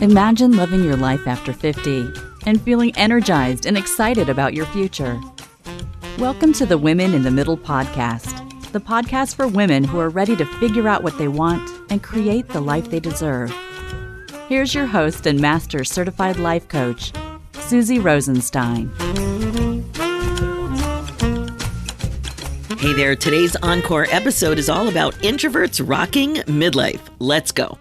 Imagine living your life after 50 and feeling energized and excited about your future. Welcome to the Women in the Middle podcast, the podcast for women who are ready to figure out what they want and create the life they deserve. Here's your host and master certified life coach, Susie Rosenstein. Hey there, today's Encore episode is all about introverts rocking midlife. Let's go.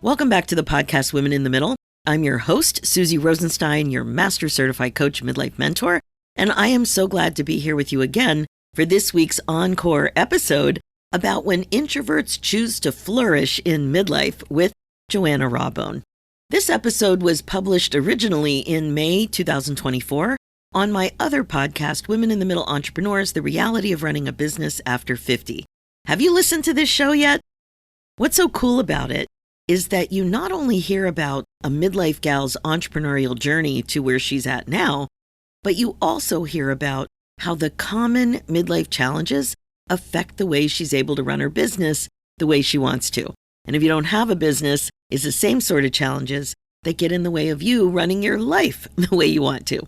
Welcome back to the podcast Women in the Middle. I'm your host, Susie Rosenstein, your master certified coach, midlife mentor, and I am so glad to be here with you again for this week's Encore episode about when introverts choose to flourish in midlife with Joanna Rawbone. This episode was published originally in May 2024 on my other podcast, Women in the Middle Entrepreneurs, The Reality of Running a Business After 50. Have you listened to this show yet? What's so cool about it is that you not only hear about a midlife gal's entrepreneurial journey to where she's at now, but you also hear about how the common midlife challenges affect the way she's able to run her business the way she wants to. And if you don't have a business, it's the same sort of challenges that get in the way of you running your life the way you want to.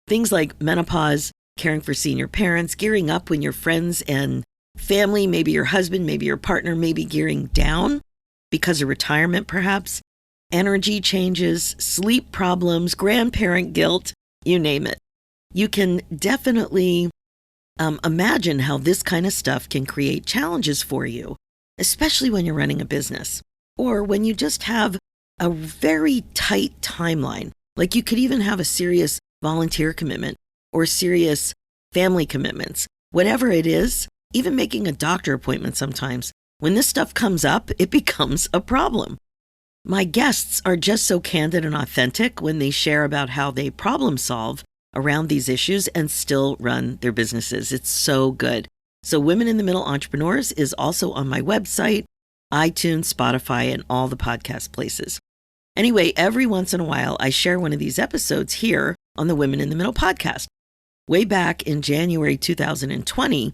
Things like menopause, caring for senior parents, gearing up when your friends and family, maybe your husband, maybe your partner, may be gearing down because of retirement perhaps, energy changes, sleep problems, grandparent guilt, you name it. You can definitely imagine how this kind of stuff can create challenges for you, especially when you're running a business or when you just have a very tight timeline. Like you could even have a serious volunteer commitment or serious family commitments. Whatever it is, even making a doctor appointment sometimes, when this stuff comes up, it becomes a problem. My guests are just so candid and authentic when they share about how they problem solve around these issues and still run their businesses. It's so good. So Women in the Middle Entrepreneurs is also on my website, iTunes, Spotify, and all the podcast places. Anyway, every once in a while, I share one of these episodes here on the Women in the Middle podcast. Way back in January 2020,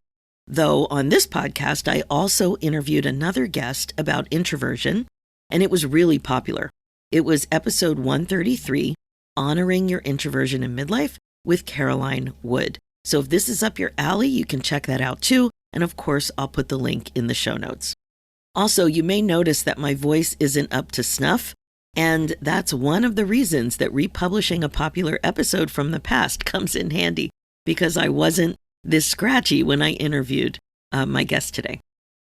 though, on this podcast, I also interviewed another guest about introversion, and it was really popular. It was episode 133, Honoring Your Introversion in Midlife with Caroline Wood. So if this is up your alley, you can check that out too. And of course, I'll put the link in the show notes. Also, you may notice that my voice isn't up to snuff. And that's one of the reasons that republishing a popular episode from the past comes in handy, because I wasn't this scratchy when I interviewed my guest today.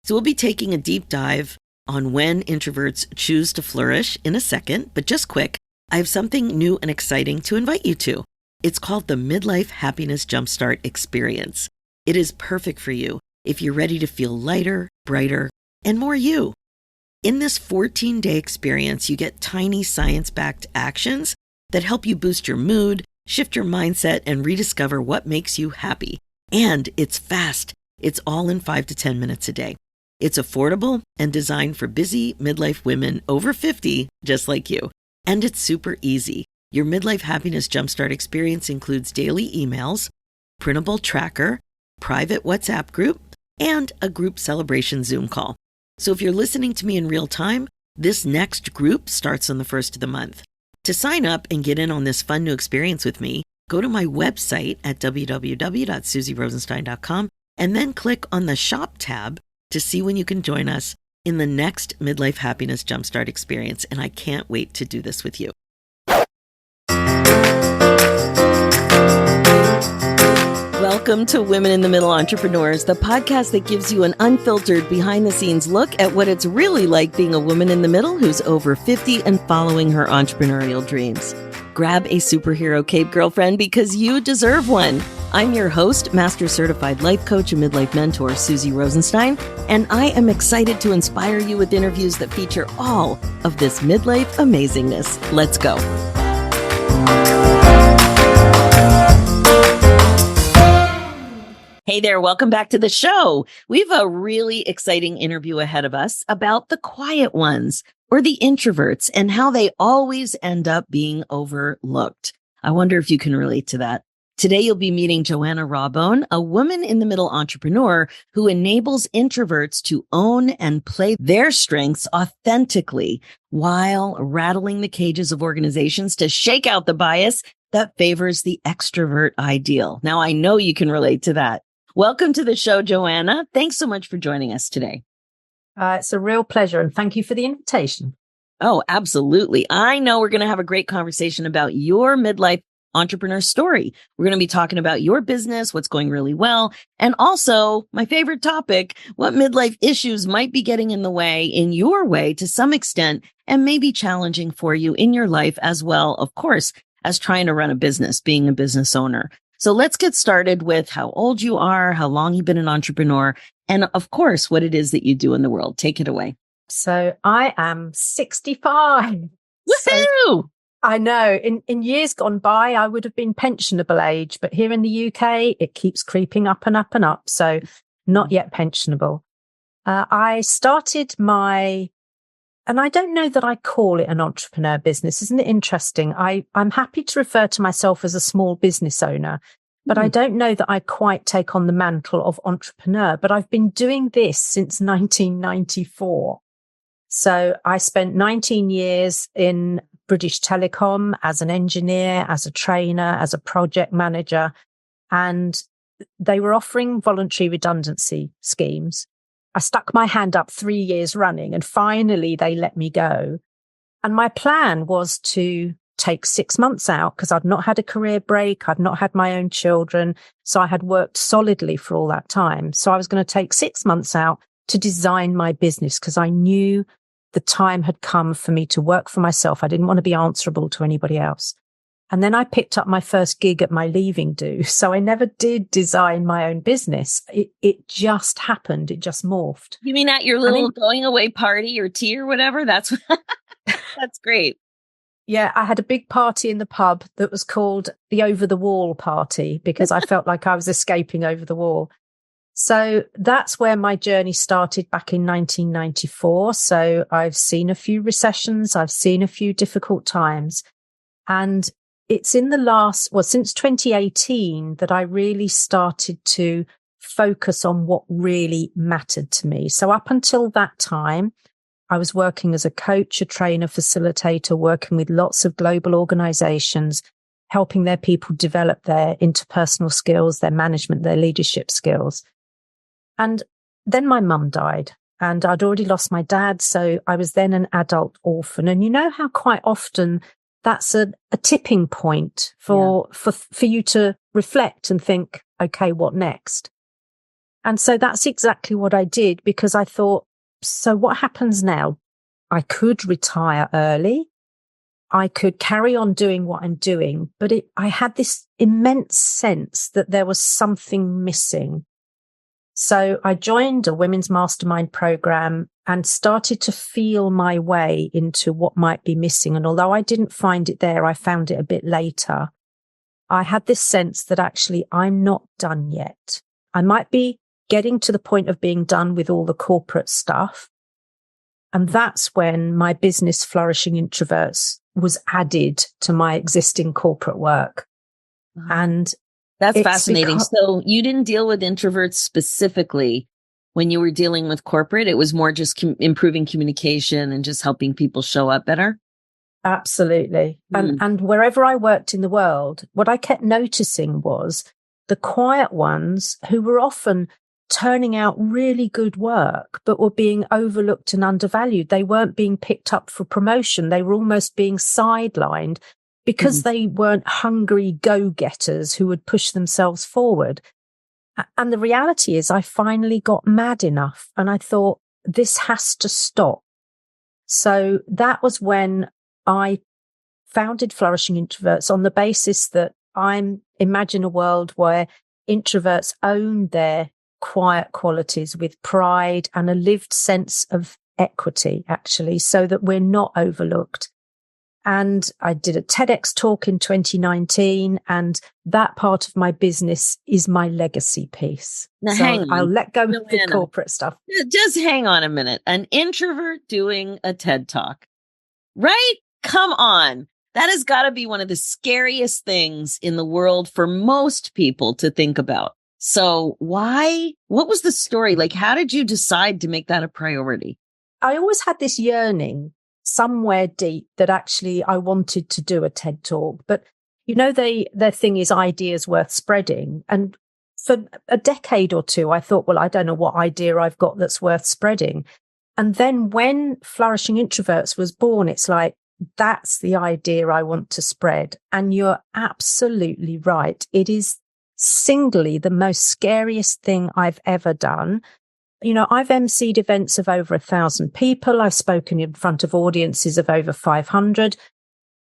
So we'll be taking a deep dive on when introverts choose to flourish in a second, but just quick, I have something new and exciting to invite you to. It's called the Midlife Happiness Jumpstart Experience. It is perfect for you if you're ready to feel lighter, brighter, and more you. In this 14-day experience, you get tiny science-backed actions that help you boost your mood, shift your mindset, and rediscover what makes you happy. And it's fast. It's all in 5 to 10 minutes a day. It's affordable and designed for busy midlife women over 50, just like you. And it's super easy. Your Midlife Happiness Jumpstart experience includes daily emails, printable tracker, private WhatsApp group, and a group celebration Zoom call. So if you're listening to me in real time, this next group starts on the first of the month. To sign up and get in on this fun new experience with me, go to my website at www.susierosenstein.com and then click on the Shop tab to see when you can join us in the next Midlife Happiness Jumpstart experience. And I can't wait to do this with you. Welcome to Women in the Middle Entrepreneurs, the podcast that gives you an unfiltered behind-the-scenes look at what it's really like being a woman in the middle who's over 50 and following her entrepreneurial dreams. Grab a superhero cape, girlfriend, because you deserve one. I'm your host, Master Certified Life Coach and Midlife Mentor, Susie Rosenstein, and I am excited to inspire you with interviews that feature all of this midlife amazingness. Let's go. Hey there, welcome back to the show. We have a really exciting interview ahead of us about the quiet ones, or the introverts, and how they always end up being overlooked. I wonder if you can relate to that. Today, you'll be meeting Joanna Rawbone, a woman in the middle entrepreneur who enables introverts to own and play their strengths authentically while rattling the cages of organizations to shake out the bias that favors the extrovert ideal. Now, I know you can relate to that. Welcome to the show, Joanna. Thanks so much for joining us today. It's a real pleasure, and thank you for the invitation. Oh, absolutely. I know we're going to have a great conversation about your midlife entrepreneur story. We're going to be talking about your business, what's going really well, and also my favorite topic, what midlife issues might be getting in the way, in your way to some extent, and maybe challenging for you in your life as well, of course, as trying to run a business, being a business owner. So let's get started with how old you are, how long you've been an entrepreneur, and of course, what it is that you do in the world. Take it away. So I am 65. Woohoo! So I know in years gone by, I would have been pensionable age, but here in the UK, it keeps creeping up and up and up. So not yet pensionable. I started and I don't know that I call it an entrepreneur business. Isn't it interesting? I'm happy to refer to myself as a small business owner, but I don't know that I quite take on the mantle of entrepreneur, but I've been doing this since 1994. So I spent 19 years in British Telecom as an engineer, as a trainer, as a project manager, and they were offering voluntary redundancy schemes. I stuck my hand up 3 years running and finally they let me go. And my plan was to take 6 months out because I'd not had a career break. I'd not had my own children. So I had worked solidly for all that time. So I was going to take 6 months out to design my business because I knew the time had come for me to work for myself. I didn't want to be answerable to anybody else. And then I picked up my first gig at my leaving do. So I never did design my own business. It just happened. It just morphed. You mean at your little going away party or tea or whatever? That's great. Yeah, I had a big party in the pub that was called the Over the Wall party because I felt like I was escaping over the wall. So that's where my journey started back in 1994. So I've seen a few recessions. I've seen a few difficult times. And it's in since 2018 that I really started to focus on what really mattered to me. So up until that time, I was working as a coach, a trainer, facilitator, working with lots of global organizations, helping their people develop their interpersonal skills, their management, their leadership skills. And then my mum died and I'd already lost my dad. So I was then an adult orphan. And you know how quite often that's a tipping point for you to reflect and think, okay, what next? And so that's exactly what I did because I thought, so what happens now? I could retire early. I could carry on doing what I'm doing, but I had this immense sense that there was something missing. So I joined a women's mastermind program and started to feel my way into what might be missing. And although I didn't find it there, I found it a bit later. I had this sense that actually I'm not done yet. I might be getting to the point of being done with all the corporate stuff. And that's when my business, Flourishing Introverts, was added to my existing corporate work. And that's fascinating. So you didn't deal with introverts specifically when you were dealing with corporate. It was more just improving communication and just helping people show up better. Absolutely. And wherever I worked in the world, what I kept noticing was the quiet ones who were often turning out really good work, but were being overlooked and undervalued. They weren't being picked up for promotion. They were almost being sidelined because they weren't hungry go-getters who would push themselves forward. And the reality is I finally got mad enough and I thought, this has to stop. So that was when I founded Flourishing Introverts on the basis that imagine a world where introverts own their quiet qualities with pride and a lived sense of equity, actually, so that we're not overlooked. And I did a TEDx talk in 2019, and that part of my business is my legacy piece. Now, so hang on, I'll let go Joanna, of the corporate stuff. Just hang on a minute. An introvert doing a TED Talk, right? Come on. That has got to be one of the scariest things in the world for most people to think about. So what was the story? Like, how did you decide to make that a priority? I always had this yearning somewhere deep that actually I wanted to do a TED Talk. But, their thing is ideas worth spreading. And for a decade or two, I thought, well, I don't know what idea I've got that's worth spreading. And then when Flourishing Introverts was born, it's like, that's the idea I want to spread. And you're absolutely right. It is singly the most scariest thing I've ever done. I've emceed events of over 1,000 people. I've spoken in front of audiences of over 500.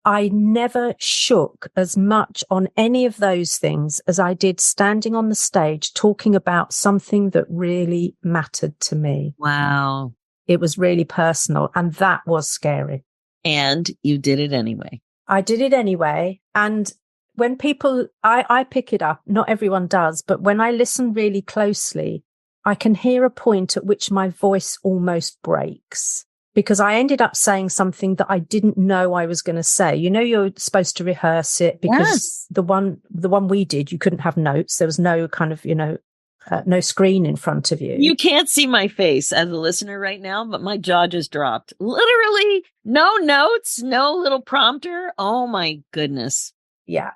I never shook as much on any of those things as I did standing on the stage talking about something that really mattered to me. Wow. It was really personal, and that was scary. And you did it anyway. I did it anyway. And when people, I pick it up, not everyone does, but when I listen really closely, I can hear a point at which my voice almost breaks because I ended up saying something that I didn't know I was going to say. You're supposed to rehearse it because the one we did, you couldn't have notes. There was no kind of, no screen in front of you. You can't see my face as a listener right now, but my jaw just dropped. Literally no notes, no little prompter. Oh my goodness. Yeah.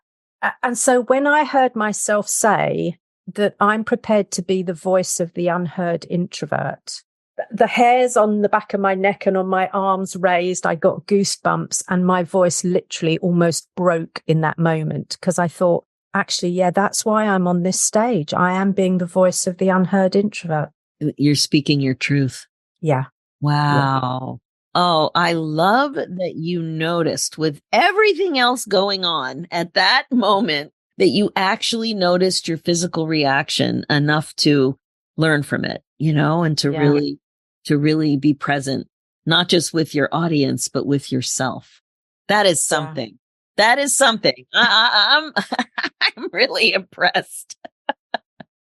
And so when I heard myself say that I'm prepared to be the voice of the unheard introvert, the hairs on the back of my neck and on my arms raised, I got goosebumps and my voice literally almost broke in that moment because I thought, actually, yeah, that's why I'm on this stage. I am being the voice of the unheard introvert. You're speaking your truth. Yeah. Wow. Yeah. Oh, I love that you noticed with everything else going on at that moment that you actually noticed your physical reaction enough to learn from it, and to really be present, not just with your audience, but with yourself. That is something. Yeah. That is something. I'm really impressed.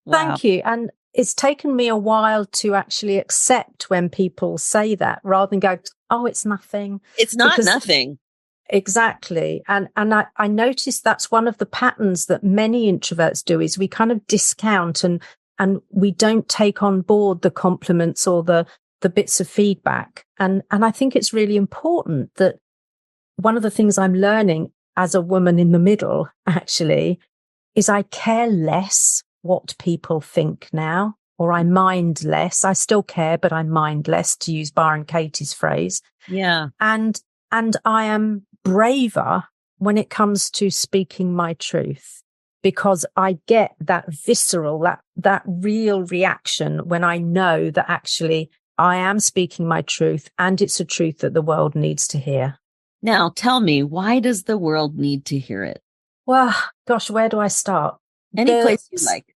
Wow. Thank you. And it's taken me a while to actually accept when people say that rather than go, oh, it's nothing. It's not nothing. Exactly. And I noticed that's one of the patterns that many introverts do is we kind of discount and we don't take on board the compliments or the bits of feedback. And I think it's really important that one of the things I'm learning as a woman in the middle, actually, is I care less what people think now, or I mind less. I still care, but I mind less, to use Byron Katie's phrase. Yeah. And I am braver when it comes to speaking my truth because I get that visceral, that real reaction when I know that actually I am speaking my truth and it's a truth that the world needs to hear. Now, tell me, why does the world need to hear it? Well, gosh, where do I start? Any place you like.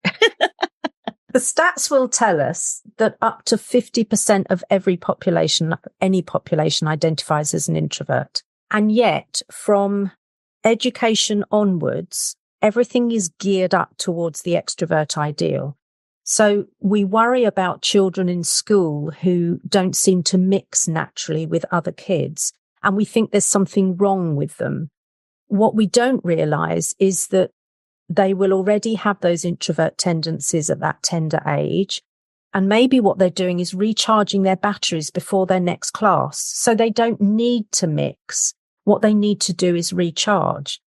The stats will tell us that up to 50% of any population identifies as an introvert. And yet, from education onwards, everything is geared up towards the extrovert ideal. So we worry about children in school who don't seem to mix naturally with other kids, and we think there's something wrong with them. What we don't realize is that they will already have those introvert tendencies at that tender age. And maybe what they're doing is recharging their batteries before their next class. So they don't need to mix. What they need to do is recharge.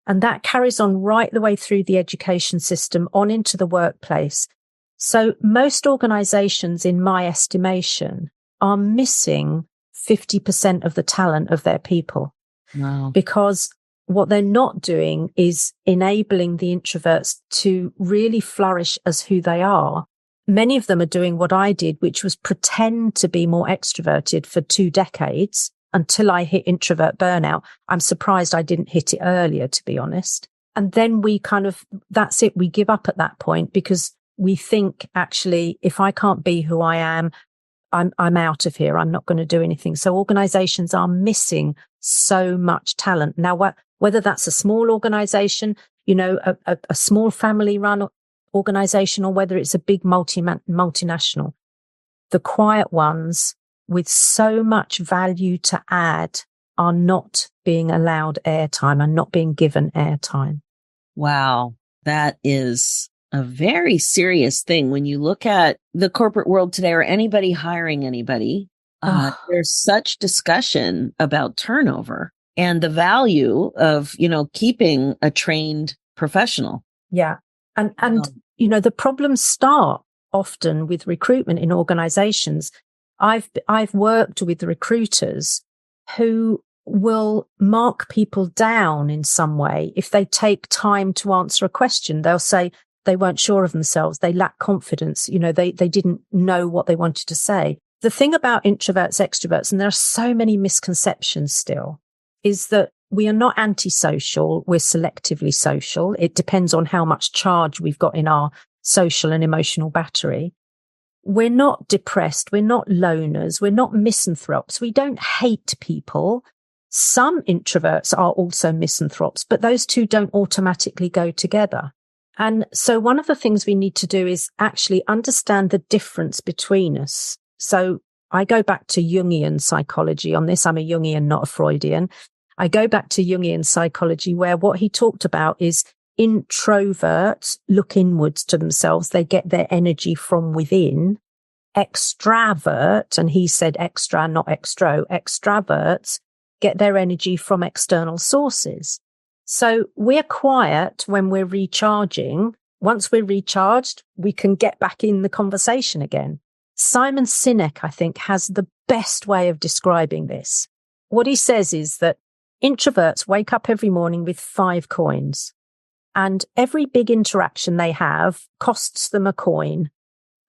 And that carries on right the way through the education system on into the workplace. So most organizations, in my estimation, are missing 50% of the talent of their people. Wow. Because what they're not doing is enabling the introverts to really flourish as who they are. Many of them are doing what I did, which was pretend to be more extroverted for 2 decades until I hit introvert burnout. I'm surprised I didn't hit it earlier, to be honest. And then that's it. We give up at that point because we think, actually, if I can't be who I am, I'm out of here. I'm not going to do anything. So organizations are missing so much talent. Now, whether that's a small organization, a small family run organization, or whether it's a big multinational, the quiet ones with so much value to add are not being allowed airtime and not being given airtime. Wow. That is a very serious thing when you look at the corporate world today or anybody hiring anybody. There's such discussion about turnover and the value of, keeping a trained professional. Yeah. And the problems start often with recruitment in organizations. I've worked with recruiters who will mark people down in some way. If they take time to answer a question, they'll say they weren't sure of themselves. They lack confidence. They didn't know what they wanted to say. The thing about introverts, extroverts, and there are so many misconceptions still, is that we are not antisocial. We're selectively social. It depends on how much charge we've got in our social and emotional battery. We're not depressed. We're not loners. We're not misanthropes. We don't hate people. Some introverts are also misanthropes, but those two don't automatically go together. And so one of the things we need to do is actually understand the difference between us. So I go back to Jungian psychology on this. I'm a Jungian, not a Freudian. I go back to Jungian psychology, where what he talked about is introverts look inwards to themselves. They get their energy from within. Extravert, and he said extra, not extro, extraverts get their energy from external sources. So we're quiet when we're recharging. Once we're recharged, we can get back in the conversation again. Simon Sinek, I think, has the best way of describing this. What he says is that introverts wake up every morning with 5 coins, and every big interaction they have costs them a coin.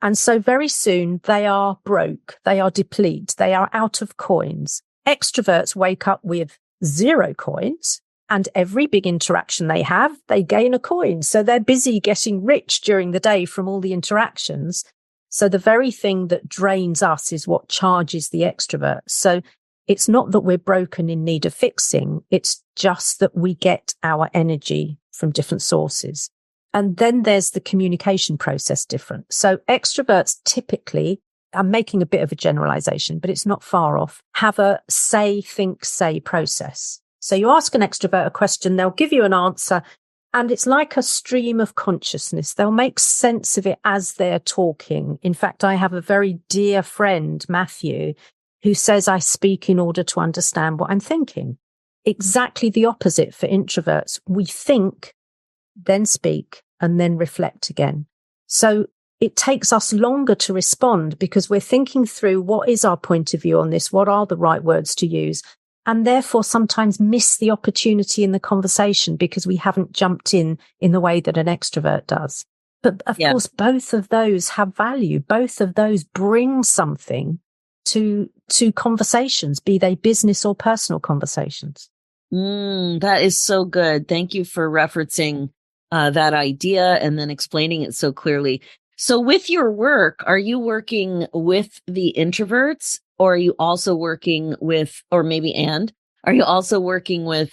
And so very soon they are broke, they are depleted, they are out of coins. Extroverts wake up with 0 coins, and every big interaction they have, they gain a coin. So they're busy getting rich during the day from all the interactions. So the very thing that drains us is what charges the extrovert. So it's not that we're broken in need of fixing. It's just that we get our energy from different sources. And then there's the communication process different. So extroverts typically, I'm making a bit of a generalization, but it's not far off, have a say, think, say process. So you ask an extrovert a question, they'll give you an answer, and it's like a stream of consciousness. They'll make sense of it as they're talking. In fact, I have a very dear friend, Matthew, who says I speak in order to understand what I'm thinking. Exactly the opposite for introverts. We think, then speak, and then reflect again. So it takes us longer to respond because we're thinking through what is our point of view on this? What are the right words to use? And therefore sometimes miss the opportunity in the conversation because we haven't jumped in the way that an extrovert does. But of course, both of those have value. Both of those bring something to conversations, be they business or personal conversations. That is so good. Thank you for referencing that idea and then explaining it so clearly. So with your work, are you working with the introverts, or are you also working with, are you also working with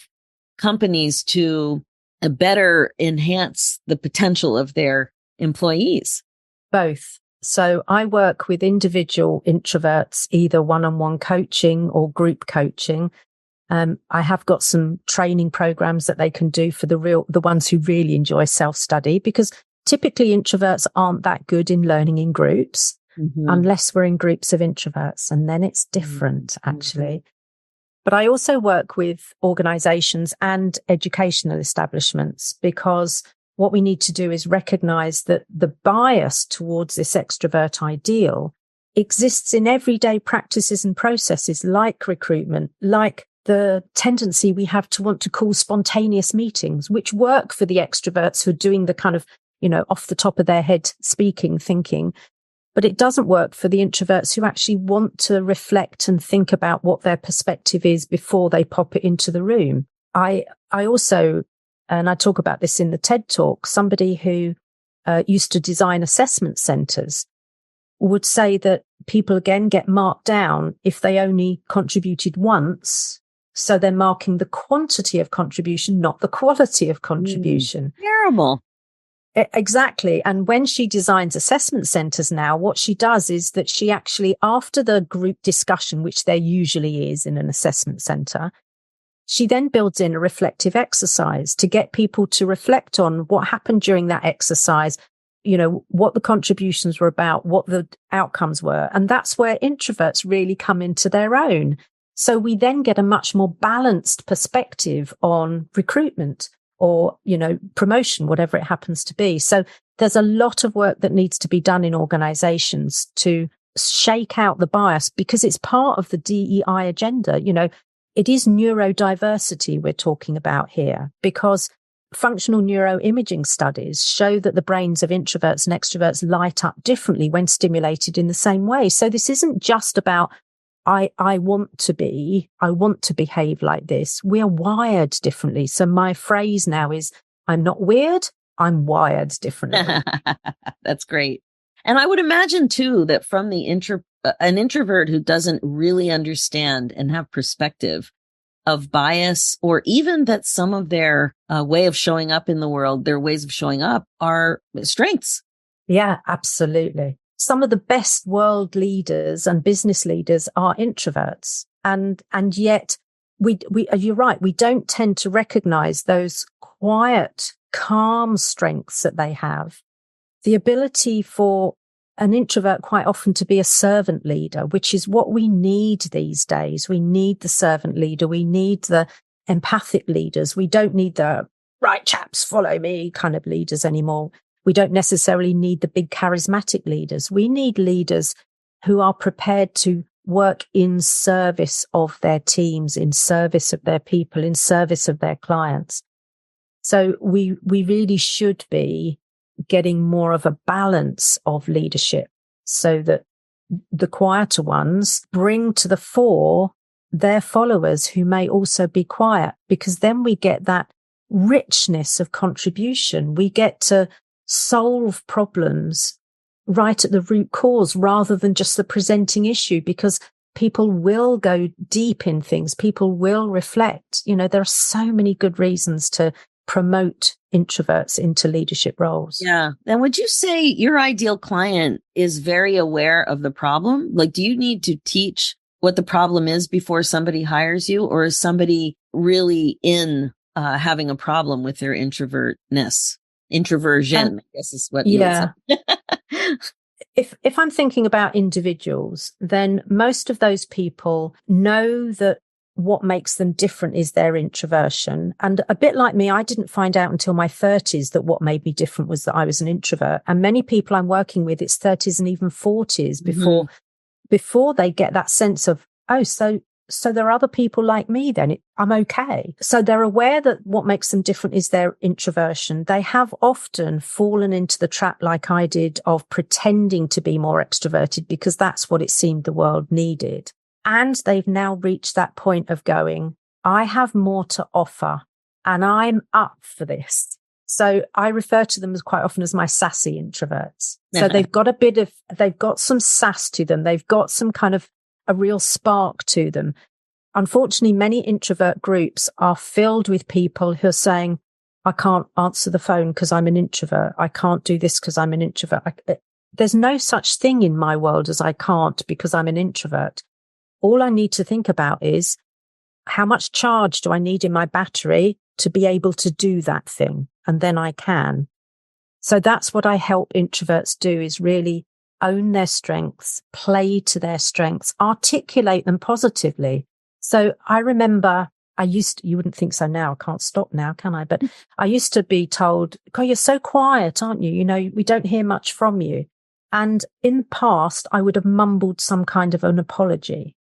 companies to better enhance the potential of their employees? Both. So I work with individual introverts, either one-on-one coaching or group coaching. I have got some training programs that they can do for the ones who really enjoy self-study, because typically introverts aren't that good in learning in groups unless we're in groups of introverts. And then it's different, actually. But I also work with organizations and educational establishments, because what we need to do is recognize that the bias towards this extrovert ideal exists in everyday practices and processes like recruitment, like the tendency we have to want to call spontaneous meetings, which work for the extroverts who are doing the kind of, off the top of their head speaking, thinking. But it doesn't work for the introverts who actually want to reflect and think about what their perspective is before they pop it into the room. I also, and I talk about this in the TED Talk, somebody who used to design assessment centers would say that people again get marked down if they only contributed once. So they're marking the quantity of contribution, not the quality of contribution. Terrible. Exactly. And when she designs assessment centers now, what she does is that she actually, after the group discussion, which there usually is in an assessment center, She then builds in a reflective exercise to get people to reflect on what happened during that exercise, what the contributions were about, what the outcomes were. And that's where introverts really come into their own. So we then get a much more balanced perspective on recruitment or, promotion, whatever it happens to be. So there's a lot of work that needs to be done in organizations to shake out the bias, because it's part of the DEI agenda. It is neurodiversity we're talking about here, because functional neuroimaging studies show that the brains of introverts and extroverts light up differently when stimulated in the same way. So this isn't just about, I want to behave like this. We are wired differently. So my phrase now is, I'm not weird, I'm wired differently. That's great. And I would imagine too, that from an introvert who doesn't really understand and have perspective of bias, or even that some of their way of showing up in the world, their ways of showing up are strengths. Yeah, absolutely. Some of the best world leaders and business leaders are introverts. And yet you're right. We don't tend to recognize those quiet, calm strengths that they have. The ability for an introvert quite often to be a servant leader, which is what we need these days. We need the servant leader. We need the empathic leaders. We don't need the right chaps, follow me kind of leaders anymore. We don't necessarily need the big charismatic leaders. We need leaders who are prepared to work in service of their teams, in service of their people, in service of their clients. So we really should be getting more of a balance of leadership, so that the quieter ones bring to the fore their followers who may also be quiet, because then we get that richness of contribution. We get to solve problems right at the root cause rather than just the presenting issue, because people will go deep in things. People will reflect. There are so many good reasons to promote introverts into leadership roles. Yeah. And would you say your ideal client is very aware of the problem? Like, do you need to teach what the problem is before somebody hires you? Or is somebody really in having a problem with their introvertness? Introversion, I guess is what you would say. If I'm thinking about individuals, then most of those people know that what makes them different is their introversion. And a bit like me, I didn't find out until my 30s that what made me different was that I was an introvert. And many people I'm working with, it's 30s and even 40s before they get that sense of, oh, so there are other people like me then. I'm okay. So they're aware that what makes them different is their introversion. They have often fallen into the trap, like I did, of pretending to be more extroverted because that's what it seemed the world needed. And they've now reached that point of going, I have more to offer and I'm up for this. So I refer to them as quite often as my sassy introverts. So they've got some sass to them. They've got some kind of a real spark to them. Unfortunately, many introvert groups are filled with people who are saying, I can't answer the phone because I'm an introvert. I can't do this because I'm an introvert. There's no such thing in my world as I can't because I'm an introvert. All I need to think about is how much charge do I need in my battery to be able to do that thing? And then I can. So that's what I help introverts do, is really own their strengths, play to their strengths, articulate them positively. So I remember you wouldn't think so now, I can't stop now, can I? But I used to be told, God, you're so quiet, aren't you? We don't hear much from you. And in the past, I would have mumbled some kind of an apology.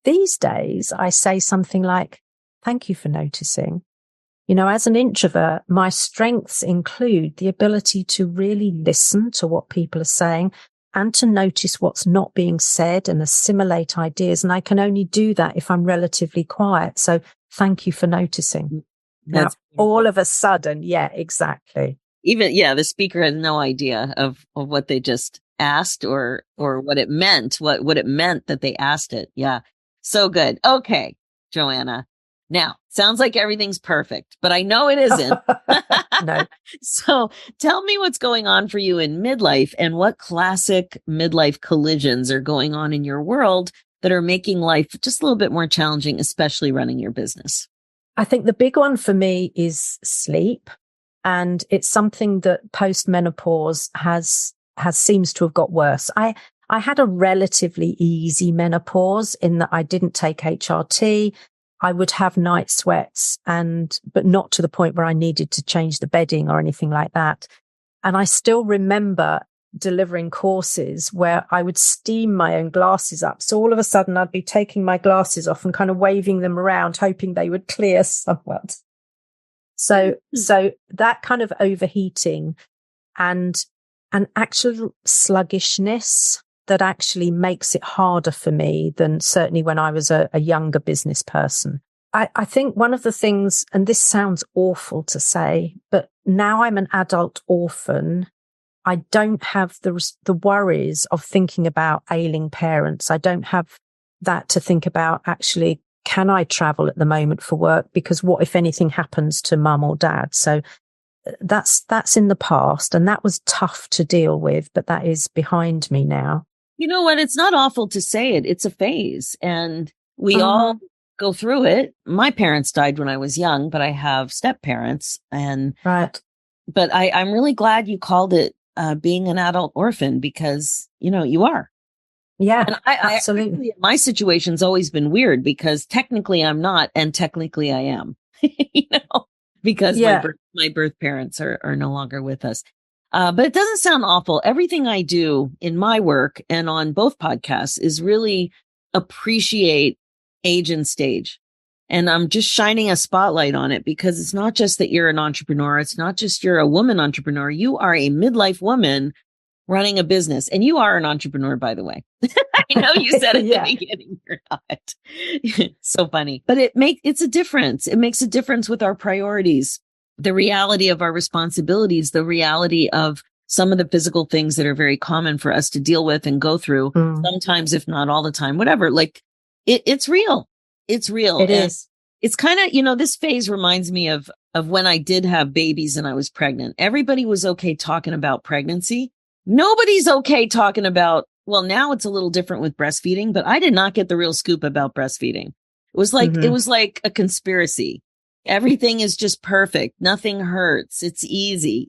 These days, I say something like, thank you for noticing. As an introvert, my strengths include the ability to really listen to what people are saying and to notice what's not being said and assimilate ideas. And I can only do that if I'm relatively quiet. So thank you for noticing. Now, all of a sudden, yeah, exactly. The speaker has no idea of what they just asked or what it meant, what it meant that they asked it. Yeah. So good. Okay, Joanna. Now, sounds like everything's perfect, but I know it isn't. No. So tell me what's going on for you in midlife and what classic midlife collisions are going on in your world that are making life just a little bit more challenging, especially running your business. I think the big one for me is sleep. And it's something that post-menopause has seems to have got worse. I had a relatively easy menopause in that I didn't take HRT. I would have night sweats but not to the point where I needed to change the bedding or anything like that. And I still remember delivering courses where I would steam my own glasses up. So all of a sudden I'd be taking my glasses off and kind of waving them around, hoping they would clear somewhat. So that kind of overheating and an actual sluggishness that actually makes it harder for me than certainly when I was a younger business person. I think one of the things, and this sounds awful to say, but now I'm an adult orphan, I don't have the worries of thinking about ailing parents. I don't have that to think about actually, can I travel at the moment for work? Because what if anything happens to mum or dad? So that's in the past, and that was tough to deal with, but that is behind me now. You know what? It's not awful to say it. It's a phase, and we all go through it. My parents died when I was young, but I have step parents, right. But I'm really glad you called it being an adult orphan, because you are. Yeah, and absolutely. My situation's always been weird because technically I'm not, and technically I am. Because my birth parents are no longer with us. But it doesn't sound awful. Everything I do in my work and on both podcasts is really appreciate age and stage. And I'm just shining a spotlight on it, because it's not just that you're an entrepreneur. It's not just you're a woman entrepreneur. You are a midlife woman running a business. And you are an entrepreneur, by the way. I know you said at the beginning you're not. So funny. But it's a difference. It makes a difference with our priorities, the reality of our responsibilities, the reality of some of the physical things that are very common for us to deal with and go through, sometimes, if not all the time, whatever. Like it's real. It's real. It is. It's kind of, this phase reminds me of when I did have babies and I was pregnant. Everybody was okay talking about pregnancy. Nobody's okay talking about, well, now it's a little different with breastfeeding, but I did not get the real scoop about breastfeeding. It was like a conspiracy. Everything is just perfect. Nothing hurts. It's easy.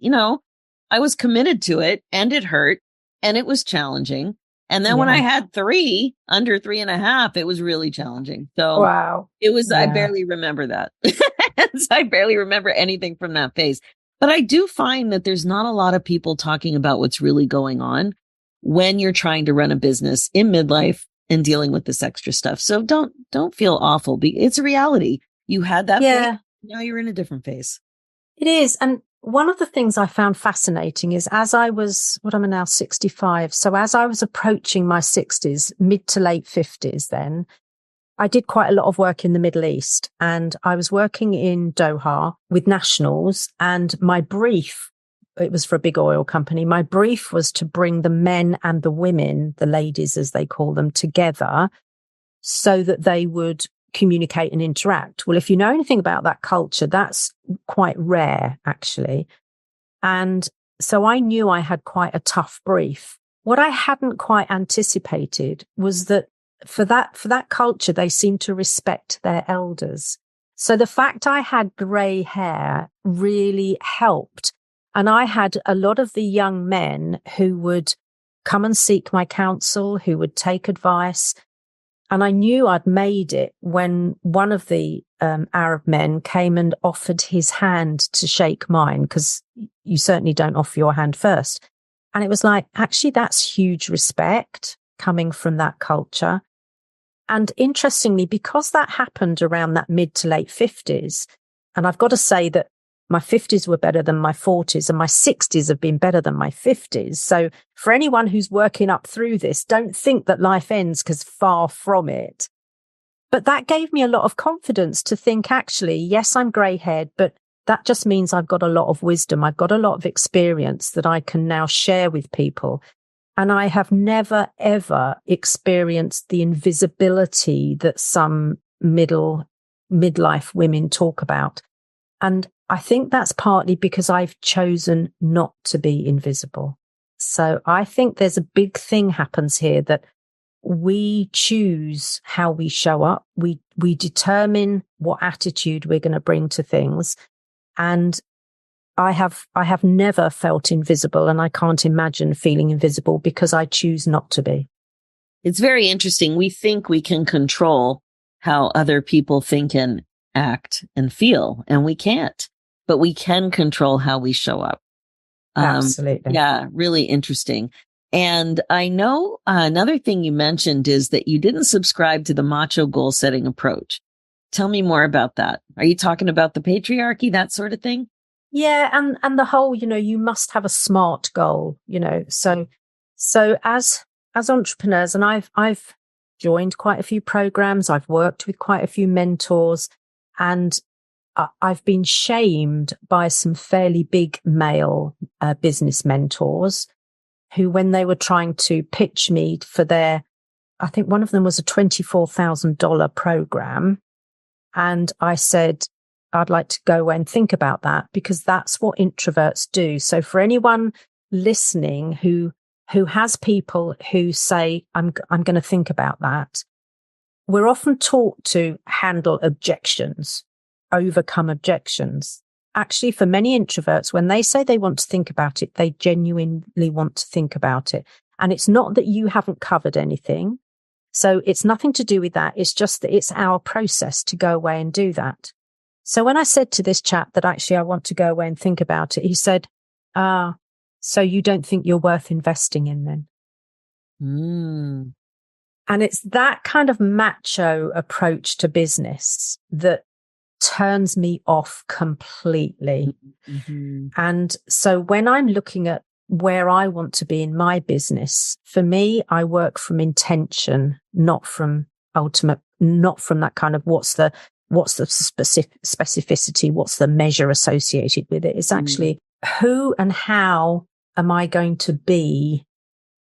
I was committed to it, and it hurt, and it was challenging. And then when I had under 3.5, it was really challenging. So wow, it was, I barely remember that. So I barely remember anything from that phase. But I do find that there's not a lot of people talking about what's really going on when you're trying to run a business in midlife and dealing with this extra stuff. So don't feel awful. It's a reality. You had that phase, now you're in a different phase. It is. And one of the things I found fascinating is as I was, I'm now 65. So as I was approaching my 60s, mid to late 50s then, I did quite a lot of work in the Middle East, and I was working in Doha with nationals, and my brief, it was for a big oil company. My brief was to bring the men and the women, the ladies as they call them, together so that they would communicate and interact. Well, if you know anything about that culture, that's quite rare actually. And so I knew I had quite a tough brief. What I hadn't quite anticipated was that for that culture, they seem to respect their elders. So the fact I had grey hair really helped. And I had a lot of the young men who would come and seek my counsel, who would take advice. And I knew I'd made it when one of the Arab men came and offered his hand to shake mine, because you certainly don't offer your hand first. And it was like, actually, that's huge respect coming from that culture. And interestingly, because that happened around that mid to late 50s, and I've got to say that my 50s were better than my 40s, and my 60s have been better than my 50s. So for anyone who's working up through this, don't think that life ends, because far from it. But that gave me a lot of confidence to think, actually, yes, I'm grey-haired, but that just means I've got a lot of wisdom. I've got a lot of experience that I can now share with people. And I have never, ever experienced the invisibility that some midlife women talk about. And I think that's partly because I've chosen not to be invisible. So I think there's a big thing happens here, that we choose how we show up. We determine what attitude we're going to bring to things. And I have never felt invisible, and I can't imagine feeling invisible because I choose not to be. It's very interesting. We think we can control how other people think and act and feel, and we can't, but we can control how we show up. Absolutely. Yeah, really interesting. And I know another thing you mentioned is that you didn't subscribe to the macho goal setting approach. Tell me more about that. Are you talking about the patriarchy, that sort of thing? Yeah. And the whole, you must have a SMART goal, so as entrepreneurs, and I've joined quite a few programs, I've worked with quite a few mentors, and I've been shamed by some fairly big male business mentors who, when they were trying to pitch me for I think one of them was a $24,000 program. And I said, I'd like to go away and think about that, because that's what introverts do. So for anyone listening who has people who say, I'm going to think about that, we're often taught to handle objections, overcome objections. Actually, for many introverts, when they say they want to think about it, they genuinely want to think about it. And it's not that you haven't covered anything. So it's nothing to do with that. It's just that it's our process to go away and do that. So when I said to this chap that actually I want to go away and think about it, he said, so you don't think you're worth investing in then? Mm. And it's that kind of macho approach to business that turns me off completely. Mm-hmm. And so when I'm looking at where I want to be in my business, for me, I work from intention, not from that kind of what's the specificity, what's the measure associated with it. It's actually who and how am I going to be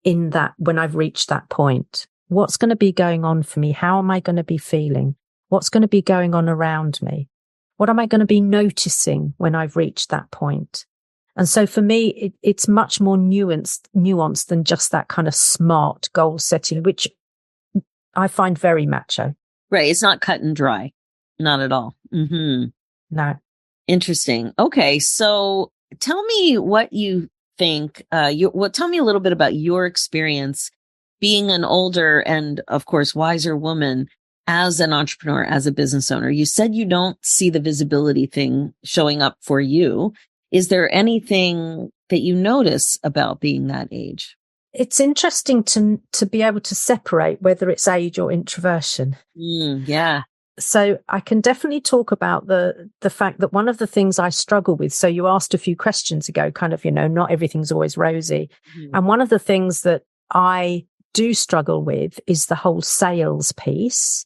in that when I've reached that point? What's going to be going on for me? How am I going to be feeling? What's going to be going on around me? What am I going to be noticing when I've reached that point? And so for me, it's much more nuanced than just that kind of SMART goal setting, which I find very macho. Right. It's not cut and dry. Not at all. Mm-hmm. No. Interesting. Okay. So tell me what you think. Tell me a little bit about your experience being an older and, of course, wiser woman as an entrepreneur, as a business owner. You said you don't see the visibility thing showing up for you. Is there anything that you notice about being that age? It's interesting to be able to separate whether it's age or introversion. Yeah. So I can definitely talk about the fact that one of the things I struggle with, so you asked a few questions ago, kind of, not everything's always rosy. Mm-hmm. And one of the things that I do struggle with is the whole sales piece,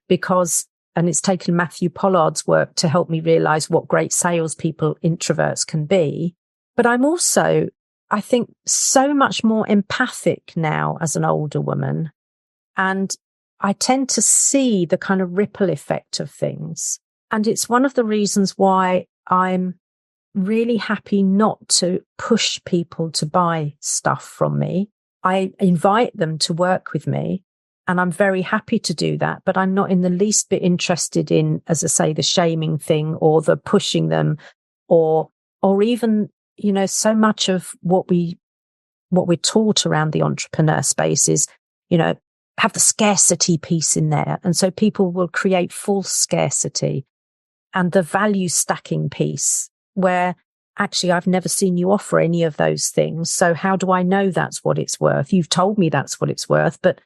because, and it's taken Matthew Pollard's work to help me realize what great salespeople introverts can be. But I'm also, I think, so much more empathic now as an older woman. And I tend to see the kind of ripple effect of things. And it's one of the reasons why I'm really happy not to push people to buy stuff from me. I invite them to work with me, and I'm very happy to do that, but I'm not in the least bit interested in, as I say, the shaming thing or the pushing them or even, so much of what we're taught around the entrepreneur space is, have the scarcity piece in there. And so people will create false scarcity, and the value stacking piece where actually I've never seen you offer any of those things. So how do I know that's what it's worth? You've told me that's what it's worth, but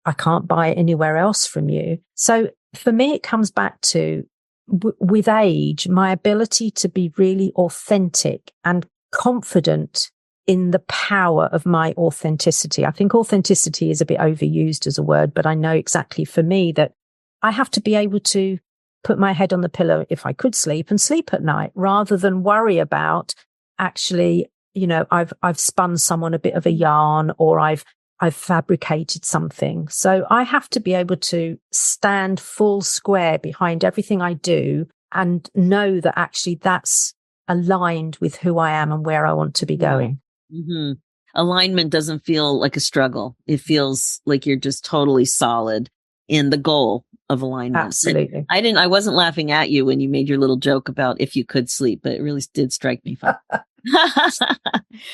I can't buy it anywhere else from you. So for me, it comes back to with age, my ability to be really authentic and confident in the power of my authenticity. I think authenticity is a bit overused as a word, but I know exactly for me that I have to be able to put my head on the pillow if I could sleep and sleep at night, rather than worry about actually, I've spun someone a bit of a yarn, or I've fabricated something. So I have to be able to stand full square behind everything I do and know that actually that's aligned with who I am and where I want to be going. Mm-hmm. alignment doesn't feel like a struggle. It feels like you're just totally solid in the goal of alignment. Absolutely. And I wasn't laughing at you when you made your little joke about if you could sleep, but it really did strike me funny.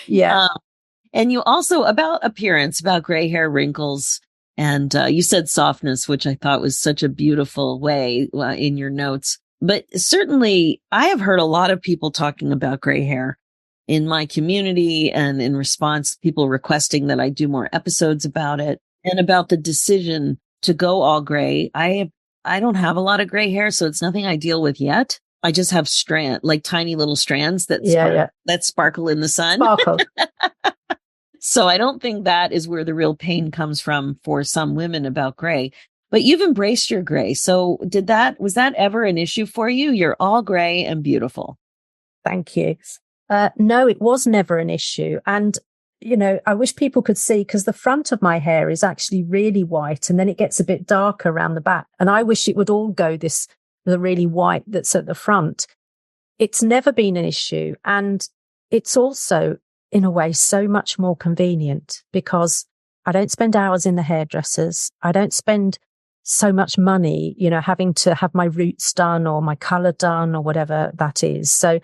Yeah. And you also, about appearance, about gray hair, wrinkles, and you said softness, which I thought was such a beautiful way in your notes. But certainly, I have heard a lot of people talking about gray hair in my community, and in response, people requesting that I do more episodes about it and about the decision to go all gray. I don't have a lot of gray hair, so it's nothing I deal with yet. I just have tiny little strands that sparkle in the sun. Sparkle. So I don't think that is where the real pain comes from for some women about gray. But you've embraced your gray. So was that ever an issue for you? You're all gray and beautiful. Thank you. No, it was never an issue. And, I wish people could see, because the front of my hair is actually really white and then it gets a bit darker around the back. And I wish it would all go the really white that's at the front. It's never been an issue. And it's also, in a way, so much more convenient because I don't spend hours in the hairdressers. I don't spend so much money, having to have my roots done or my color done or whatever that is. So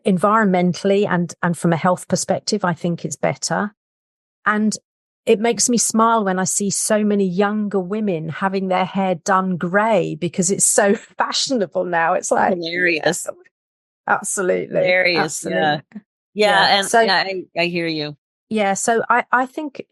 environmentally and from a health perspective, I think it's better. And it makes me smile when I see so many younger women having their hair done grey because it's so fashionable now. It's like hilarious. Absolutely. Hilarious. Absolutely. Yeah. And so, I hear you. Yeah. So I think,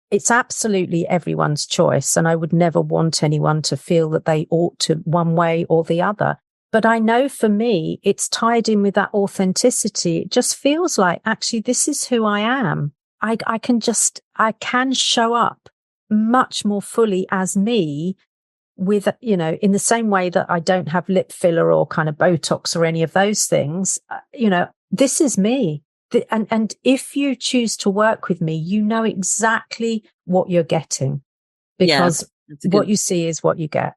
it's absolutely everyone's choice. And I would never want anyone to feel that they ought to one way or the other. But I know for me, it's tied in with that authenticity. It just feels like, actually, this is who I am. I can show up much more fully as me with, in the same way that I don't have lip filler or kind of Botox or any of those things. This is me. And if you choose to work with me, you know exactly what you're getting because what you see is what you get.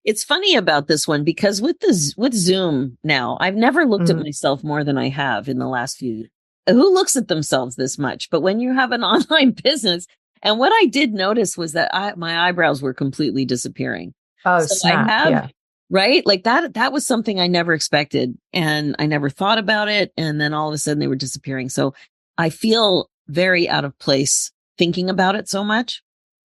It's funny about this one because with Zoom now, I've never looked at myself more than I have in the last few years. Who looks at themselves this much? But when you have an online business, and what I did notice was that my eyebrows were completely disappearing. Oh, so snap, right? Like that was something I never expected and I never thought about it. And then all of a sudden they were disappearing. So I feel very out of place thinking about it so much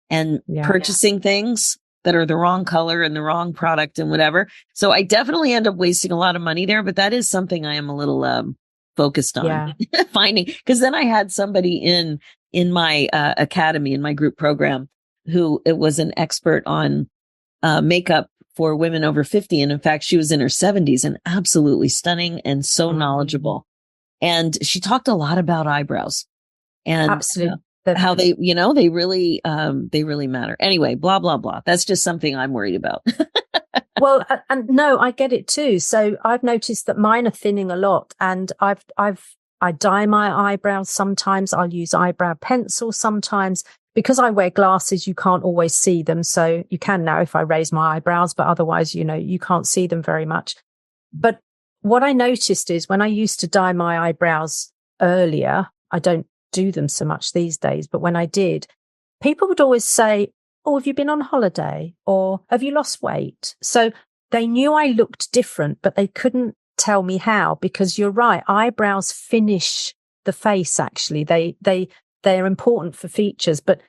and purchasing things that are the wrong color and the wrong product and whatever. So I definitely end up wasting a lot of money there, but that is something I am a little focused on finding, because then I had somebody in my academy, in my group program, who it was an expert on makeup for women over 50. And in fact, she was in her 70s and absolutely stunning and so knowledgeable. And she talked a lot about eyebrows and absolutely. How they, they really matter. Anyway, blah, blah, blah. That's just something I'm worried about. Well, and no, I get it too. So I've noticed that mine are thinning a lot, and I dye my eyebrows sometimes. I'll use eyebrow pencil sometimes. Because I wear glasses, you can't always see them. So you can now if I raise my eyebrows, but otherwise, you can't see them very much. But what I noticed is when I used to dye my eyebrows earlier, I don't do them so much these days, but when I did, people would always say, "Oh, have you been on holiday?" or "Have you lost weight?" So they knew I looked different, but they couldn't tell me how, because you're right. Eyebrows finish the face. Actually, they're important for features. But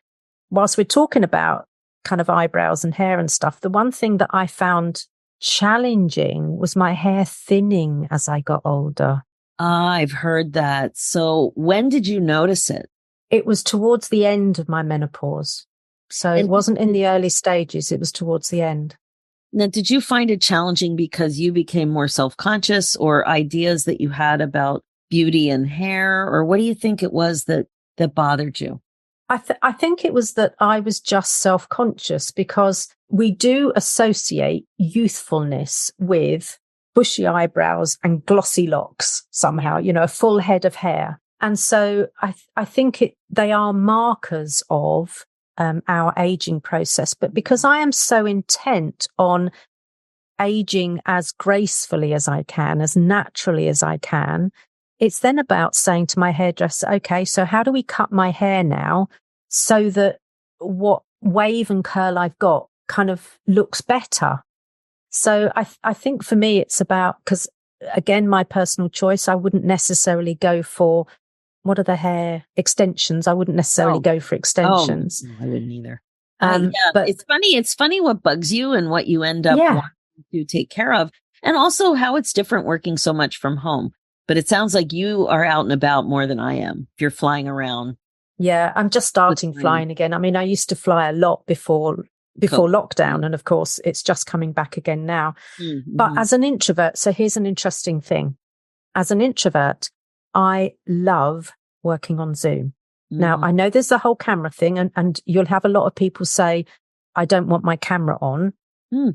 whilst we're talking about kind of eyebrows and hair and stuff, the one thing that I found challenging was my hair thinning as I got older. I've heard that. So when did you notice it? It was towards the end of my menopause. So it wasn't in the early stages. It was towards the end. Now, did you find it challenging because you became more self-conscious, or ideas that you had about beauty and hair? Or what do you think it was that bothered you? I think it was that I was just self-conscious, because we do associate youthfulness with bushy eyebrows and glossy locks somehow, a full head of hair. And so I think they are markers of our aging process. But because I am so intent on aging as gracefully as I can, as naturally as I can, it's then about saying to my hairdresser, okay, so how do we cut my hair now so that what wave and curl I've got kind of looks better? So I think for me, it's about, because again, my personal choice, I wouldn't necessarily go for, what are the hair extensions? I wouldn't necessarily go for extensions. I wouldn't either. But it's funny what bugs you and what you end up wanting to take care of, and also how it's different working so much from home. But it sounds like you are out and about more than I am. If you're flying around. Yeah, I'm just starting flying again. I mean, I used to fly a lot before lockdown, and of course it's just coming back again now. Mm-hmm. But as an introvert, so here's an interesting thing. As an introvert, I love working on Zoom. Mm-hmm. Now, I know there's the whole camera thing, and you'll have a lot of people say, I don't want my camera on.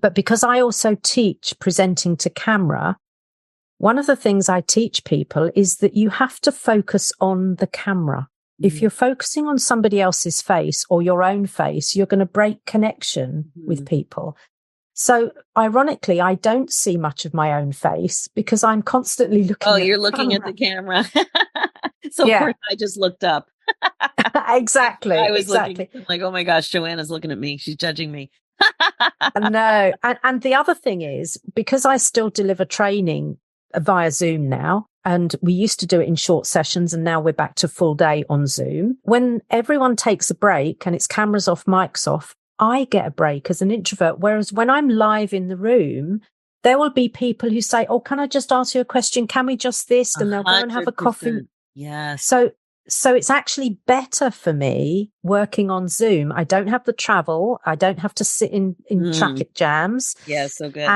But because I also teach presenting to camera, one of the things I teach people is that you have to focus on the camera. If you're focusing on somebody else's face or your own face, you're going to break connection with people. So ironically, I don't see much of my own face because I'm constantly looking at you're looking at the camera. So of course I just looked up. Exactly. I was looking like, oh my gosh, Joanna's looking at me. She's judging me. No. And the other thing is, because I still deliver training via Zoom now, and we used to do it in short sessions, and now we're back to full day on Zoom. When everyone takes a break and it's cameras off, mics off, I get a break as an introvert. Whereas when I'm live in the room, there will be people who say, oh, can I just ask you a question? Can we just this? And they'll go and have a coffee. Yeah. So it's actually better for me working on Zoom. I don't have the travel. I don't have to sit in traffic jams. Yeah, so good.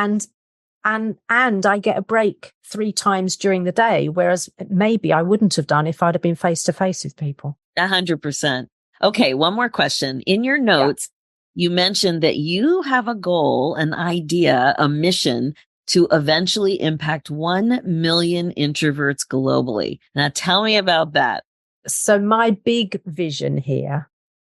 And I get a break 3 times during the day, whereas maybe I wouldn't have done if I'd have been face to face with people. 100%. Okay, one more question. In your notes, you mentioned that you have a goal, an idea, a mission to eventually impact 1 million introverts globally. Now, tell me about that. So my big vision here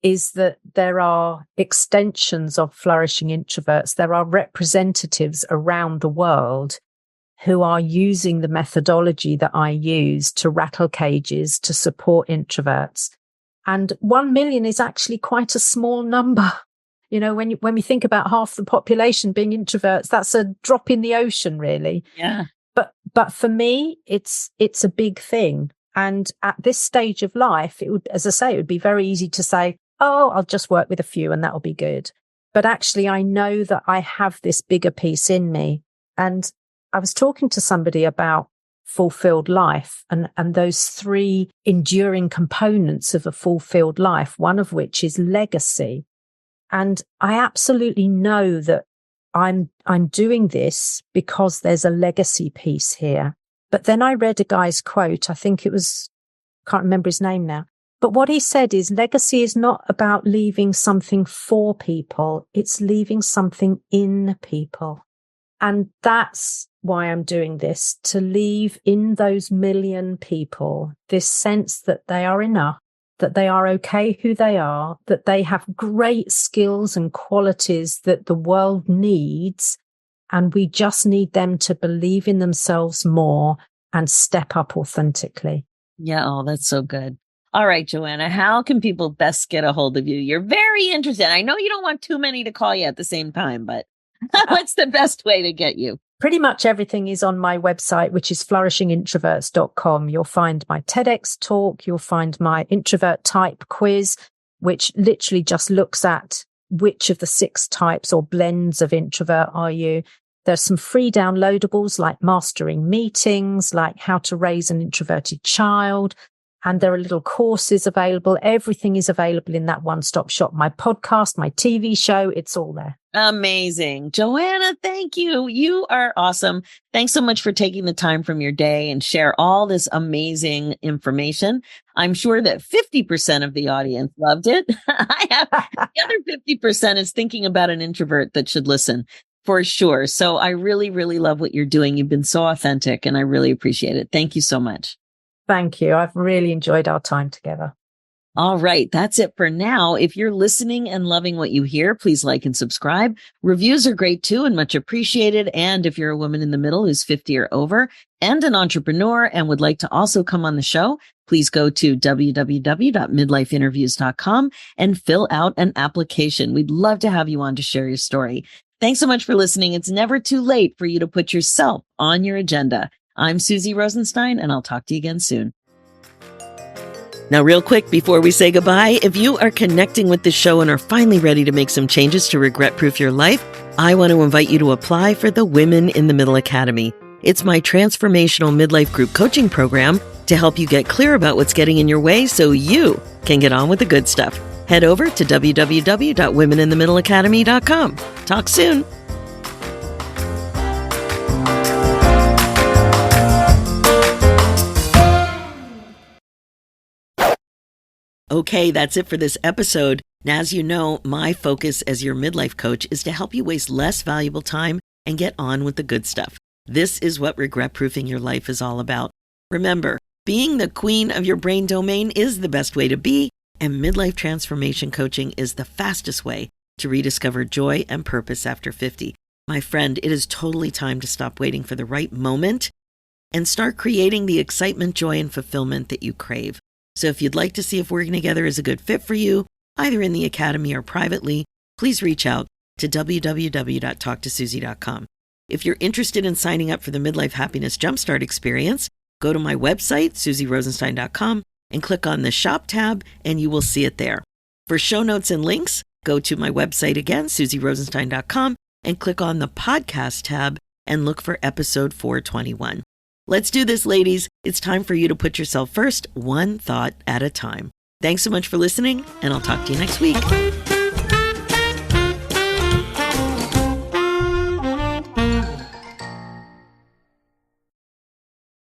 is that there are extensions of flourishing introverts. There are representatives around the world who are using the methodology that I use to rattle cages, to support introverts. And 1 million is actually quite a small number. You know, when we think about half the population being introverts, that's a drop in the ocean, really. Yeah. But for me, it's a big thing. And at this stage of life, it would, as I say, it would be very easy to say, oh, I'll just work with a few and that'll be good. But actually, I know that I have this bigger piece in me. And I was talking to somebody about fulfilled life and those 3 enduring components of a fulfilled life, one of which is legacy. And I absolutely know that I'm doing this because there's a legacy piece here. But then I read a guy's quote. I think it was, can't remember his name now. But what he said is legacy is not about leaving something for people. It's leaving something in people. And that's why I'm doing this, to leave in those 1 million people this sense that they are enough, that they are okay who they are, that they have great skills and qualities that the world needs. And we just need them to believe in themselves more and step up authentically. Yeah. Oh, that's so good. All right, Joanna, how can people best get a hold of you? You're very interested. I know you don't want too many to call you at the same time, but what's the best way to get you? Pretty much everything is on my website, which is flourishingintroverts.com. You'll find my TEDx talk. You'll find my introvert type quiz, which literally just looks at which of the 6 types or blends of introvert are you. There's some free downloadables like mastering meetings, like how to raise an introverted child. And there are little courses available. Everything is available in that one-stop shop. My podcast, my TV show, it's all there. Amazing. Joanna, thank you. You are awesome. Thanks so much for taking the time from your day and share all this amazing information. I'm sure that 50% of the audience loved it. The other 50% is thinking about an introvert that should listen for sure. So I really, really love what you're doing. You've been so authentic and I really appreciate it. Thank you so much. Thank you. I've really enjoyed our time together. All right, that's it for now. If you're listening and loving what you hear, please like and subscribe. Reviews are great too and much appreciated. And if you're a woman in the middle who's 50 or over and an entrepreneur and would like to also come on the show, please go to www.midlifeinterviews.com and fill out an application. We'd love to have you on to share your story. Thanks so much for listening. It's never too late for you to put yourself on your agenda. I'm Susie Rosenstein, and I'll talk to you again soon. Now, real quick, before we say goodbye, if you are connecting with the show and are finally ready to make some changes to regret-proof your life, I want to invite you to apply for the Women in the Middle Academy. It's my transformational midlife group coaching program to help you get clear about what's getting in your way so you can get on with the good stuff. Head over to www.womeninthemiddleacademy.com. Talk soon. Okay, that's it for this episode. Now, as you know, my focus as your midlife coach is to help you waste less valuable time and get on with the good stuff. This is what regret-proofing your life is all about. Remember, being the queen of your brain domain is the best way to be, and midlife transformation coaching is the fastest way to rediscover joy and purpose after 50. My friend, it is totally time to stop waiting for the right moment and start creating the excitement, joy, and fulfillment that you crave. So if you'd like to see if working together is a good fit for you, either in the academy or privately, please reach out to www.talktosusie.com. If you're interested in signing up for the Midlife Happiness Jumpstart experience, go to my website, susierosenstein.com, and click on the Shop tab, and you will see it there. For show notes and links, go to my website again, susierosenstein.com, and click on the Podcast tab and look for episode 421. Let's do this, ladies. It's time for you to put yourself first, one thought at a time. Thanks so much for listening, and I'll talk to you next week.